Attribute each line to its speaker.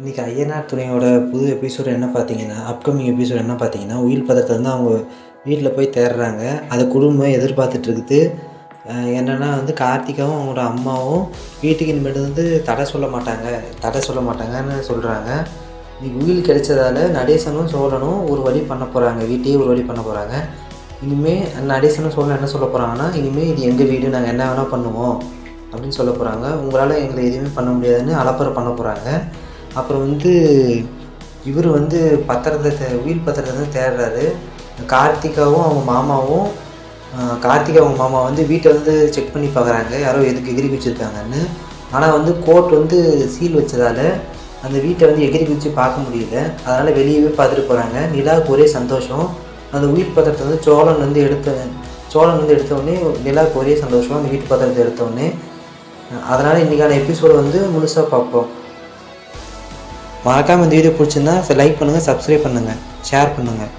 Speaker 1: இன்றைக்கி ஐயனார் துணையோட புது எபிசோடு என்ன பார்த்தீங்கன்னா, அப்கமிங் எபிசோடு என்ன பார்த்தீங்கன்னா, உயில் பதத்தை வந்து அவங்க வீட்டில் போய் தேடுறாங்க. அதை குடும்பம் எதிர்பார்த்துட்ருக்குது. என்னென்னா வந்து கார்த்திகாவும் அவங்களோட அம்மாவும் வீட்டுக்கு இனிமேட்டு வந்து தடை சொல்ல மாட்டாங்கன்னு சொல்கிறாங்க. இன்றைக்கி உயில் கிடைச்சதால நடேசனும் சோழனும் ஒரு வழி பண்ண போகிறாங்க. வீட்டையே ஒரு வழி பண்ண போகிறாங்க. இனிமேல் நடேசனும் சோழனும் என்ன சொல்ல போகிறாங்கன்னா, இனிமேல் இது எங்கள் வீடு, நாங்கள் என்ன வேணால் பண்ணுவோம் அப்படின்னு சொல்ல போகிறாங்க. உங்களால் எங்களை எதுவுமே பண்ண முடியாதுன்னு அலப்பறை பண்ண போகிறாங்க. அப்புறம் வந்து இவர் வந்து உயில் பத்திரத்தை வந்து தேடுறாரு. கார்த்திகாவும் அவங்க மாமா வந்து வீட்டை வந்து செக் பண்ணி பார்க்குறாங்க, யாரோ எதுக்கு எகிரி குச்சிருக்காங்கன்னு. ஆனால் வந்து கோர்ட் வந்து சீல் வச்சதால் அந்த வீட்டை வந்து எகிரி குச்சி பார்க்க முடியல. அதனால் வெளியவே பார்த்துட்டு போகிறாங்க. நிலாவுக்கு ஒரே சந்தோஷம். அந்த உயில் பத்திரத்தை வந்து சோழன் வந்து எடுத்தோடனே நிலாவுக்கு ஒரே சந்தோஷம் அந்த வீட்டு பத்திரத்தை எடுத்தோடனே. அதனால் இன்றைக்கான எபிசோடு வந்து முழுசாக பார்ப்போம். மறக்காமல் இந்த வீடியோ பிடிச்சிருந்தா லைக் பண்ணுங்கள், சப்ஸ்கிரைப் பண்ணுங்கள், ஷேர் பண்ணுங்கள்.